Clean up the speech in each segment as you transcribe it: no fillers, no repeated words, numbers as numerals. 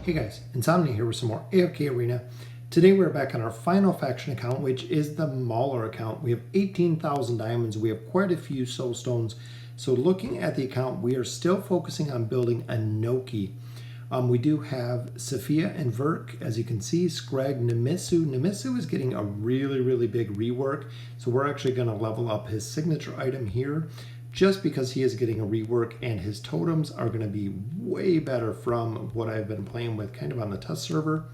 Hey guys, Insomnia here with some more AFK Arena. Today we're back on our final faction account, which is the MAULER account. We have 18,000 diamonds. We have quite a few soul stones. So looking at the account, we are still focusing on building a Noki. We do have Sophia and Verk, as you can see, Scrag, Numisu. Numisu is getting a really big rework. So we're actually going to level up his signature item here, just because he is getting a rework and his totems are going to be way better from what I've been playing with kind of on the test server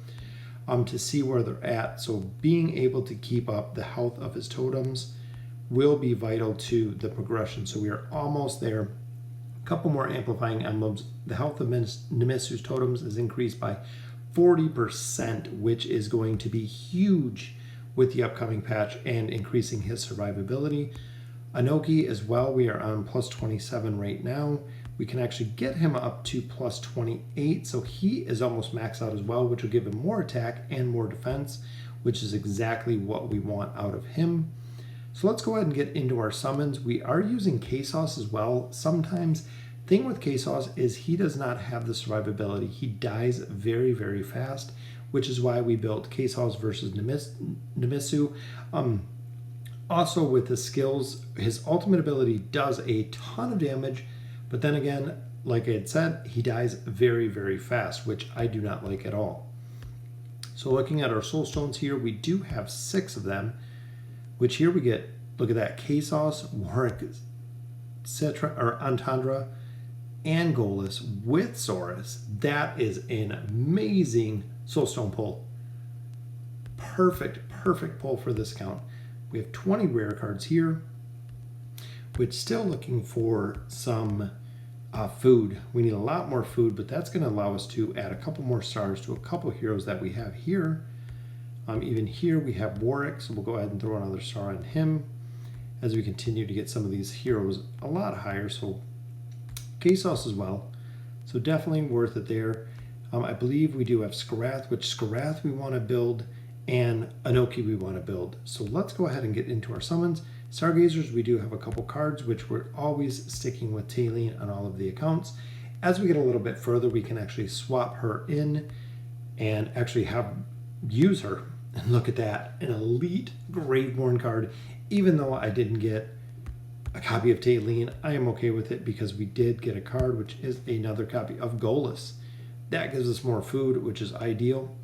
to see where they're at. So being able to keep up the health of his totems will be vital to the progression. So we are almost there. A couple more amplifying emblems. The health of Numisu's totems is increased by 40%, which is going to be huge with the upcoming patch and increasing his survivability. Anoki as well, we are on plus 27 right now. We can actually get him up to plus 28, so he is almost maxed out as well, which will give him more attack and more defense, which is exactly what we want out of him. So let's go ahead and get into our summons. We are using K-Sauce as well. Sometimes, thing with K-Sauce is he does not have the survivability. He dies very fast, which is why we built K-Sauce versus Numisu. Also with the skills, his ultimate ability does a ton of damage, but then again, like I had said, he dies very fast, which I do not like at all. So looking at our soul stones here, we do have 6 of them, which here we get, look at that, K-Sauce, Warwick, Citra, or Antandra, and Golas with Saurus. That is an amazing soul stone pull. Perfect pull for this account. We have 20 rare cards here, which still looking for some food. We need a lot more food, but that's going to allow us to add a couple more stars to a couple heroes that we have here. Even here we have Warwick, so we'll go ahead and throw another star on him as we continue to get some of these heroes a lot higher. So K-Sauce as well. So definitely worth it there. I believe we do have Skarath, which Skarath we want to build, and Anoki we want to build. So let's go ahead and get into our summons. Stargazers, we do have a couple cards, which we're always sticking with Taylene on all of the accounts. As we get a little bit further, we can actually swap her in and actually use her. And look at that, an elite Graveborn card. Even though I didn't get a copy of Taylene, I am okay with it because we did get a card, which is another copy of Golas. That gives us more food, which is ideal.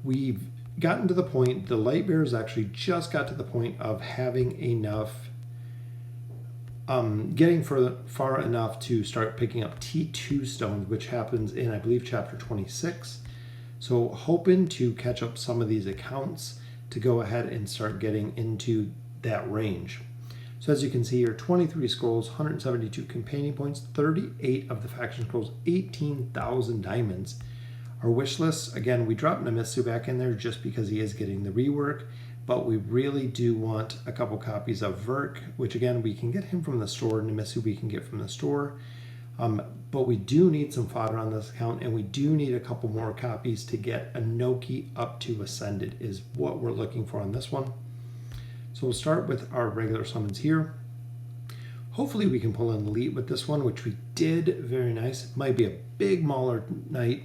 We've gotten to the point, the light bearers actually just got to the point of having enough, getting far enough to start picking up T2 stones, which happens in, I believe, chapter 26. So hoping to catch up some of these accounts to go ahead and start getting into that range. So as you can see here, 23 scrolls, 172 companion points, 38 of the faction scrolls, 18,000 diamonds. Our wish list, again, we dropped Numisu back in there just because he is getting the rework, but we really do want a couple copies of Verk, which again, we can get him from the store. Numisu we can get from the store, but we do need some fodder on this account, and we do need a couple more copies to get Anoki up to Ascended is what we're looking for on this one. So we'll start with our regular summons here. Hopefully we can pull an elite with this one, which we did. Very nice. Might be a big Mauler night,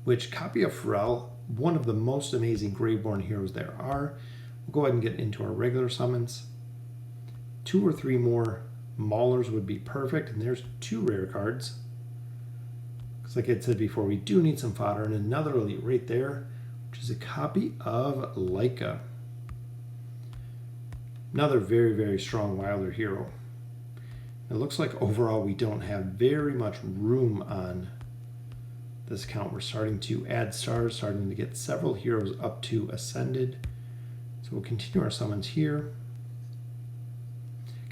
which copy of Pharrell, one of the most amazing Graveborn heroes there are. We'll go ahead and get into our regular summons. 2 or 3 more Maulers would be perfect, and there's 2 rare cards. Because like I said before, we do need some fodder, and another elite right there, which is a copy of Leica. Another very strong Wilder hero. It looks like overall we don't have very much room on this account. We're starting to add stars, starting to get several heroes up to Ascended. So we'll continue our summons here.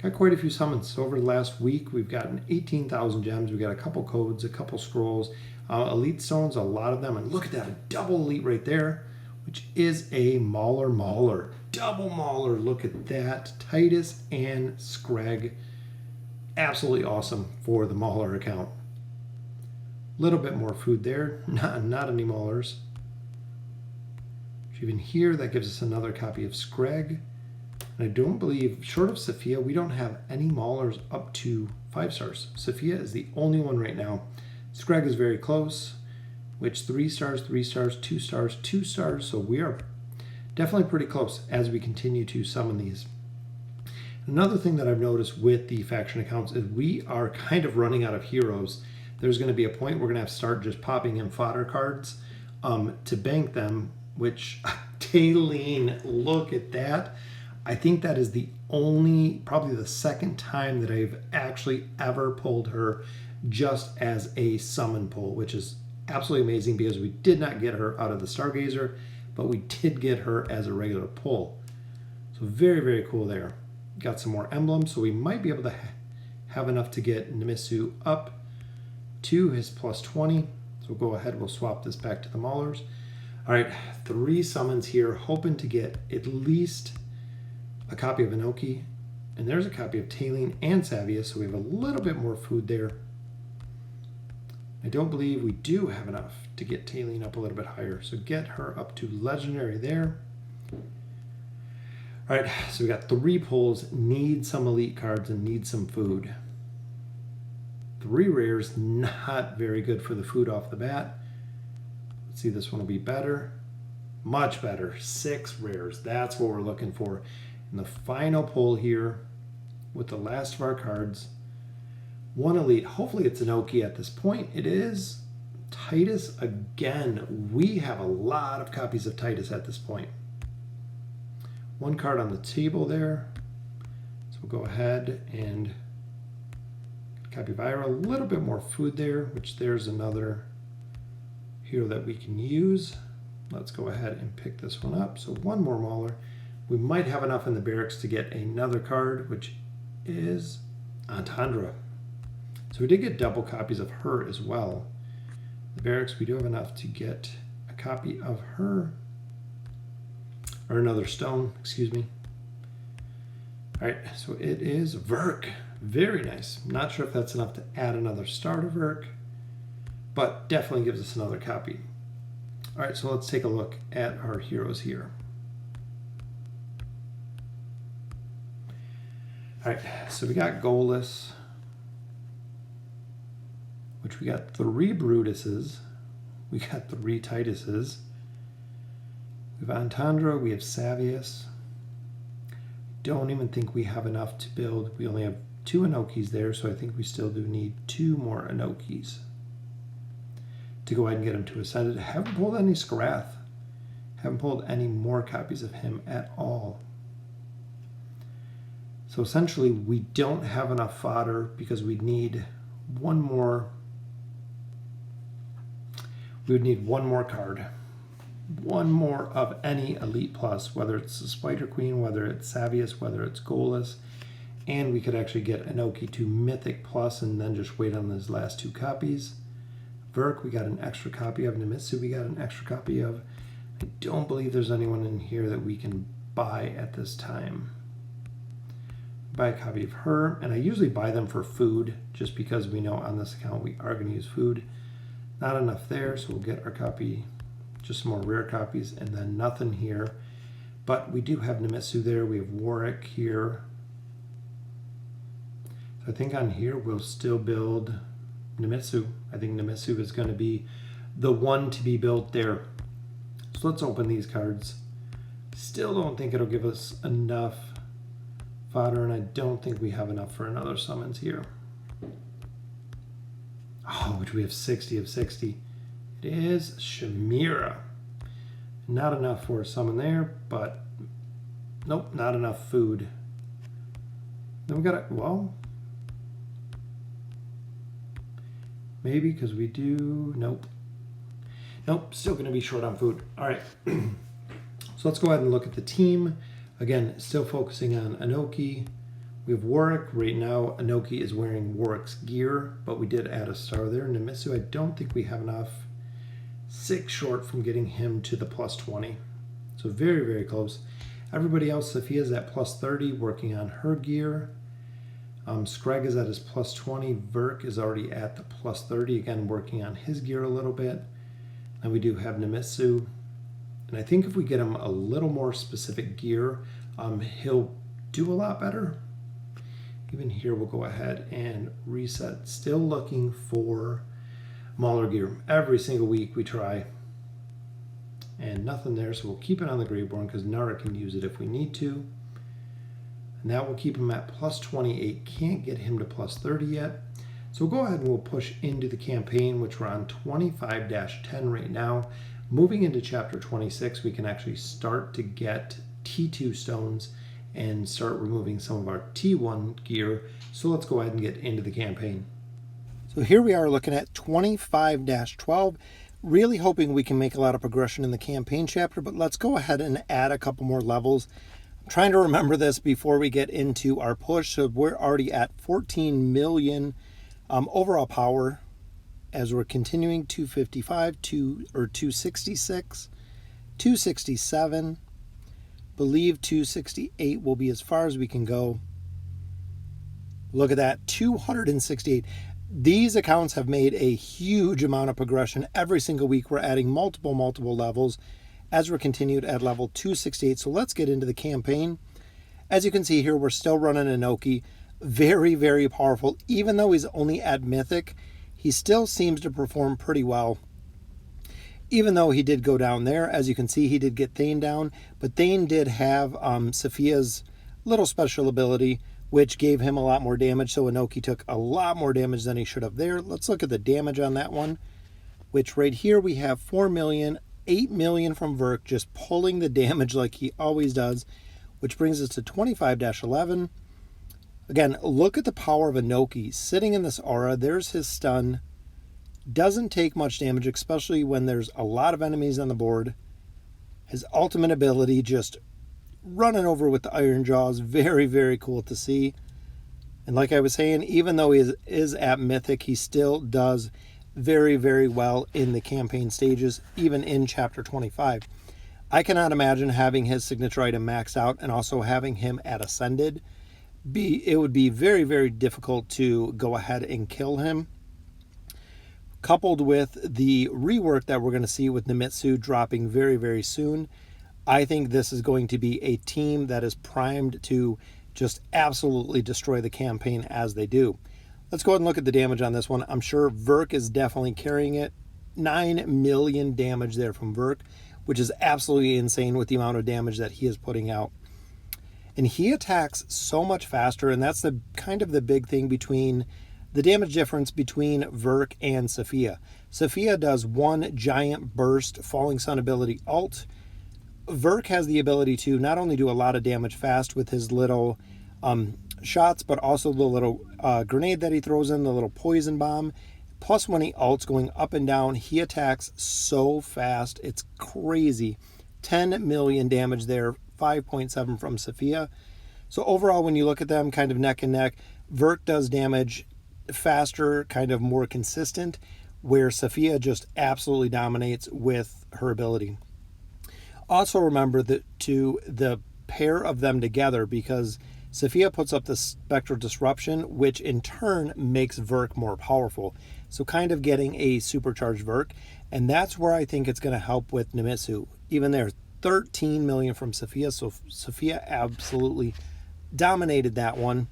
Got quite a few summons. Over the last week, we've gotten 18,000 gems. We got a couple codes, a couple scrolls, elite stones, a lot of them. And look at that, a double elite right there, which is a Mauler. Double Mauler, look at that. Titus and Scrag. Absolutely awesome for the Mauler account. Little bit more food there, not any Maulers. Even here, that gives us another copy of Scrag. And I don't believe, short of Sophia, we don't have any Maulers up to 5 stars. Sophia is the only one right now. Scrag is very close. which 3 stars, 3 stars, 2 stars, 2 stars. So we are definitely pretty close as we continue to summon these. Another thing that I've noticed with the faction accounts is we are kind of running out of heroes. There's going to be a point we're going to have to start just popping in fodder cards to bank them, which Taylene, look at that. I think that is the only, probably the second time that I've actually ever pulled her just as a summon pull, which is absolutely amazing because we did not get her out of the Stargazer, but we did get her as a regular pull. So very, very cool there. Got some more emblems, so we might be able to have enough to get Numisu up to his +20. So we'll go ahead, we'll swap this back to the Maulers. All right, 3 summons here, hoping to get at least a copy of Inoki. And there's a copy of Taylene and Savius, so we have a little bit more food there. I don't believe we do have enough to get Taylene up a little bit higher, so get her up to legendary there. All right, so we got 3 pulls, need some elite cards and need some food. 3 rares, not very good for the food off the bat. Let's see, this one will be better. Much better, 6 rares, that's what we're looking for. And the final pull here with the last of our cards, 1 elite, hopefully it's Inoki at this point. It is. Titus, again, we have a lot of copies of Titus at this point. 1 card on the table there. So we'll go ahead and copy of Ira. A little bit more food there, which there's another hero that we can use. Let's go ahead and pick this one up. So 1 more Mauler. We might have enough in the barracks to get another card, which is Antandra. So we did get double copies of her as well. The barracks, we do have enough to get a copy of her. Or another stone, excuse me. All right, so it is Verk. Very nice. Not sure if that's enough to add another star to Verk, but definitely gives us another copy. All right, so let's take a look at our heroes here. All right, so we got Golas, which we got 3 Brutuses. We got 3 Tituses. We have Antandra, we have Savius. Don't even think we have enough to build. We only have 2 Inokis there, so I think we still do need 2 more Inokis to go ahead and get him to Ascended. Haven't pulled any Scarath. Haven't pulled any more copies of him at all. So essentially, we don't have enough fodder because we need 1 more. We would need 1 more card. 1 more of any Elite Plus, whether it's the Spider Queen, whether it's Savius, whether it's Golas, and we could actually get Inoki to Mythic Plus and then just wait on those last 2 copies. Verk, we got an extra copy of. Numisu, we got an extra copy of. I don't believe there's anyone in here that we can buy at this time. Buy a copy of her, and I usually buy them for food just because we know on this account we are going to use food. Not enough there, so we'll get our copy, just some more rare copies, and then nothing here. But we do have Numisu there. We have Warwick here. So I think on here we'll still build Numisu. I think Numisu is going to be the one to be built there. So let's open these cards. Still don't think it'll give us enough fodder, and I don't think we have enough for another summons here. Oh, which we have 60 of 60. It is Shamira. Not enough for a summon there, but nope, not enough food. Then we got it, well, maybe because we do, nope. Nope, still going to be short on food. All right, so let's go ahead and look at the team. Again, still focusing on Inoki. We have Warwick. Right now, Inoki is wearing Warwick's gear, but we did add a star there. Numisu, I don't think we have enough. 6 short from getting him to the +20. So very, very close. Everybody else, Sophia's at +30, working on her gear. Screg is at his +20. Verk is already at the +30, again, working on his gear a little bit. And we do have Numisu. And I think if we get him a little more specific gear, he'll do a lot better. Even here, we'll go ahead and reset. Still looking for Mauler gear. Every single week we try. And nothing there, so we'll keep it on the Greyborn because Nara can use it if we need to. And that will keep him at plus 28. Can't get him to plus 30 yet. So we'll go ahead and we'll push into the campaign, which we're on 25-10 right now. Moving into chapter 26, we can actually start to get T2 stones and start removing some of our T1 gear. So let's go ahead and get into the campaign. So here we are looking at 25-12, really hoping we can make a lot of progression in the campaign chapter, but let's go ahead and add a couple more levels. I'm trying to remember this before we get into our push, so we're already at 14 million overall power as we're continuing. 255, 266, 267, believe 268 will be as far as we can go. Look at that, 268. These accounts have made a huge amount of progression. Every single week we're adding multiple levels as we're continued at level 268. So let's get into the campaign. As you can see here, we're still running Inoki. Very, very powerful. Even though he's only at Mythic, he still seems to perform pretty well. Even though he did go down there, as you can see, he did get Thane down, but Thane did have Sophia's little special ability, which gave him a lot more damage, so Inoki took a lot more damage than he should have there. Let's look at the damage on that one, which right here we have 4 million, 8 million from Verk, just pulling the damage like he always does, which brings us to 25-11. Again, look at the power of Inoki sitting in this aura. There's his stun. Doesn't take much damage, especially when there's a lot of enemies on the board. His ultimate ability just running over with the Iron Jaws. Very, very cool to see. And like I was saying, even though he is at Mythic, he still does very, very well in the campaign stages, even in Chapter 25. I cannot imagine having his signature item maxed out and also having him at Ascended. It would be very, very difficult to go ahead and kill him. Coupled with the rework that we're going to see with Numisu dropping very, very soon, I think this is going to be a team that is primed to just absolutely destroy the campaign as they do. Let's go ahead and look at the damage on this one. I'm sure Verk is definitely carrying it. 9 million damage there from Verk, which is absolutely insane with the amount of damage that he is putting out. And he attacks so much faster, and that's the kind of the big thing between the damage difference between Verk and Sophia. Sophia does one giant burst Falling Sun ability ult. Verk has the ability to not only do a lot of damage fast with his little shots, but also the little grenade that he throws in, the little poison bomb. Plus when he ults going up and down, he attacks so fast. It's crazy. 10 million damage there, 5.7 from Sophia. So overall, when you look at them kind of neck and neck, Verk does damage faster, kind of more consistent, where Sophia just absolutely dominates with her ability. Also remember that the pair of them together, because Sophia puts up the Spectral Disruption, which in turn makes Verk more powerful. So kind of getting a supercharged Verk, and that's where I think it's going to help with Numisu. Even there, 13 million from Sophia, so Sophia absolutely dominated that one.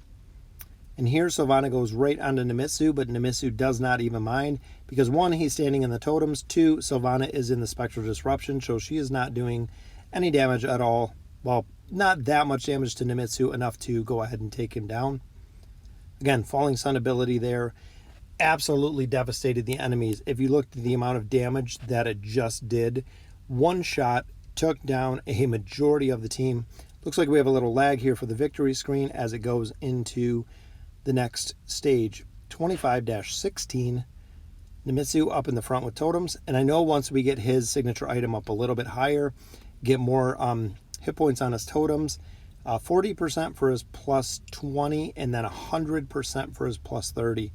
And here Sylvana goes right onto Numisu, but Numisu does not even mind because 1, he's standing in the totems, 2, Sylvana is in the Spectral Disruption, so she is not doing any damage at all. Well, not that much damage to Numisu, enough to go ahead and take him down. Again, Falling Sun ability there absolutely devastated the enemies. If you looked at the amount of damage that it just did, one shot took down a majority of the team. Looks like we have a little lag here for the victory screen as it goes into the next stage. 25-16. Numisu up in the front with totems, and I know once we get his signature item up a little bit higher, get more hit points on his totems, 40% for his plus 20 and then 100% for his plus 30.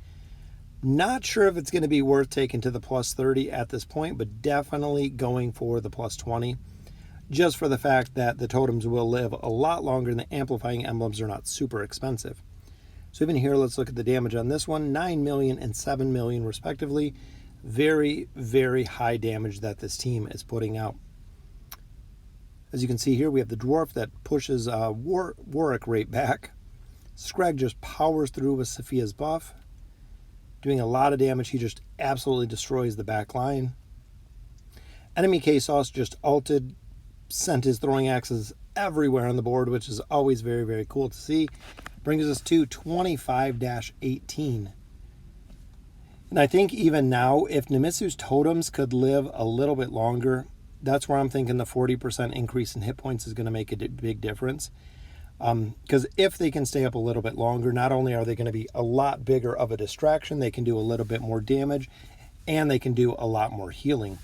Not sure if it's going to be worth taking to the plus 30 at this point, but definitely going for the plus 20, just for the fact that the totems will live a lot longer and the amplifying emblems are not super expensive. So even here, let's look at the damage on this one. 9 million and 7 million respectively. Very, very high damage that this team is putting out. As you can see here, we have the dwarf that pushes Warwick right back. Scrag just powers through with Sophia's buff. doing a lot of damage. He just absolutely destroys the back line. Enemy K-Sauce just ulted, sent his throwing axes everywhere on the board, which is always very, very cool to see. Brings us to 25-18. And I think even now, if Numisu's totems could live a little bit longer, that's where I'm thinking the 40% increase in hit points is going to make a big difference. Because if they can stay up a little bit longer, not only are they going to be a lot bigger of a distraction, they can do a little bit more damage, and they can do a lot more healing.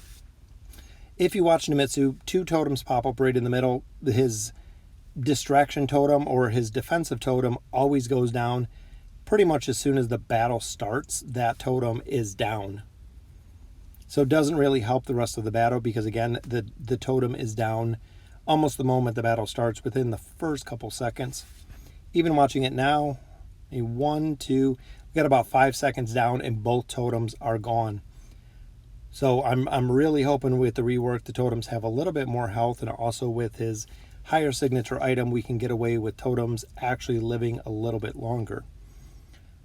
If you watch Numisu, 2 totems pop up right in the middle. His distraction totem or his defensive totem always goes down. Pretty much as soon as the battle starts, that totem is down. So it doesn't really help the rest of the battle because, again, the totem is down almost the moment the battle starts, within the first couple seconds. Even watching it now, we got about 5 seconds down and both totems are gone. So I'm really hoping with the rework the totems have a little bit more health, and also with his higher signature item we can get away with totems actually living a little bit longer.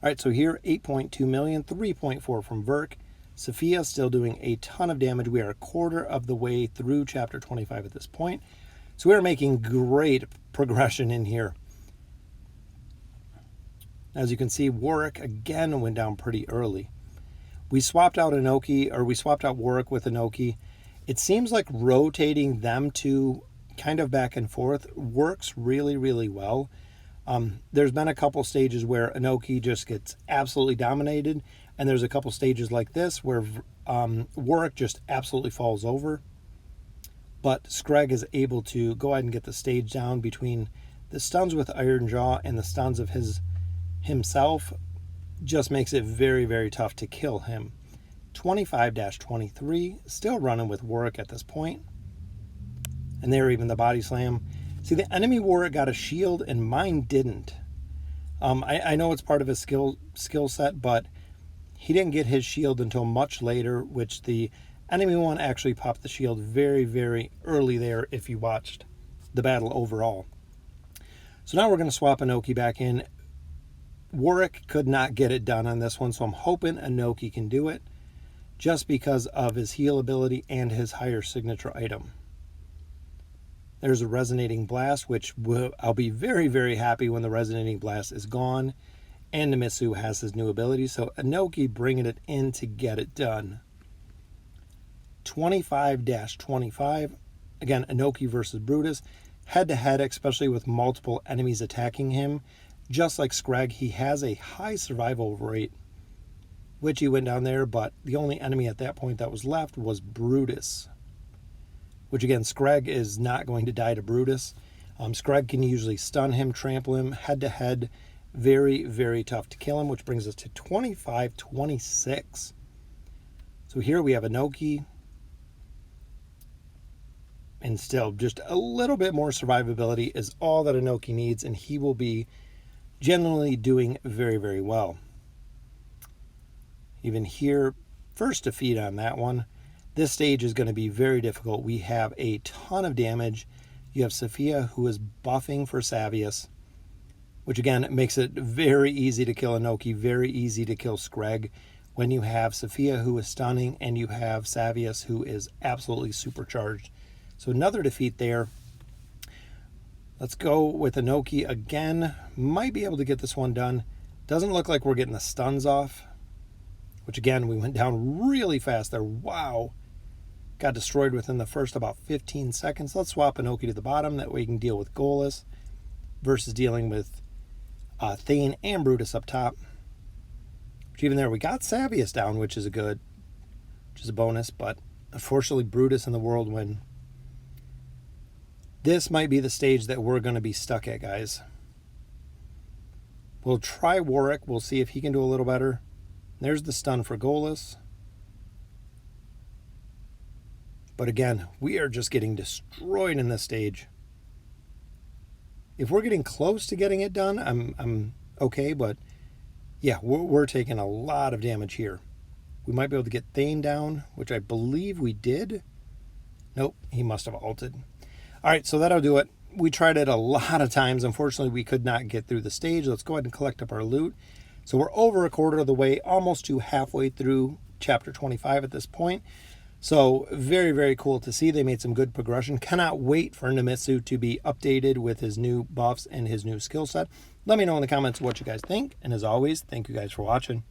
All right, so here 8.2 million, 3.4 from Verk. Sophia still doing a ton of damage. We are a quarter of the way through chapter 25 at this point. So we're making great progression in here. As you can see, Warwick again went down pretty early. We swapped out Warwick with Inoki. It seems like rotating them two kind of back and forth works really, really well. There's been a couple stages where Inoki just gets absolutely dominated, and there's a couple stages like this where Warwick just absolutely falls over. But Screg is able to go ahead and get the stage down between the stuns with Iron Jaw and the stuns of himself. Just makes it very, very tough to kill him. 25-23, still running with Warwick at this point. And there, even the body slam. See, the enemy Warwick got a shield and mine didn't. I know it's part of his skill set, but he didn't get his shield until much later, which the enemy one actually popped the shield very, very early there if you watched the battle overall. So now we're going to swap Inoki back in. Warwick could not get it done on this one, so I'm hoping Inoki can do it just because of his heal ability and his higher signature item. There's a Resonating Blast, which I'll be very, very happy when the Resonating Blast is gone and Numisu has his new ability. So Inoki bringing it in to get it done. 25-25. Again, Inoki versus Brutus. Head-to-head, especially with multiple enemies attacking him. Just like Screg, he has a high survival rate, which he went down there, but the only enemy at that point that was left was Brutus. Which again, Screg is not going to die to Brutus. Screg can usually stun him, trample him, head-to-head. Very, very tough to kill him, which brings us to 25-26. So here we have Inoki. And still, just a little bit more survivability is all that Inoki needs, and he will be generally doing very, very well. Even here, first defeat on that one. This stage is going to be very difficult. We have a ton of damage. You have Sophia, who is buffing for Savius, which again makes it very easy to kill Inoki, very easy to kill Screg when you have Sophia, who is stunning, and you have Savius, who is absolutely supercharged. So another defeat there. Let's go with Inoki again. Might be able to get this one done. Doesn't look like we're getting the stuns off, which again, we went down really fast there. Wow. Got destroyed within the first about 15 seconds. Let's swap Inoki to the bottom. That way you can deal with Golas versus dealing with Thane and Brutus up top. Which even there, we got Savius down, which is a bonus. But unfortunately, Brutus in the Whirlwind. This might be the stage that we're going to be stuck at, guys. We'll try Warwick. We'll see if he can do a little better. There's the stun for Golas. But again, we are just getting destroyed in this stage. If we're getting close to getting it done, I'm okay. But yeah, we're taking a lot of damage here. We might be able to get Thane down, which I believe we did. Nope, he must have ulted. All right, so that'll do it. We tried it a lot of times. Unfortunately, we could not get through the stage. Let's go ahead and collect up our loot. So we're over a quarter of the way, almost to halfway through chapter 25 at this point. So very, very cool to see. They made some good progression. Cannot wait for Numisu to be updated with his new buffs and his new skill set. Let me know in the comments what you guys think. And as always, thank you guys for watching.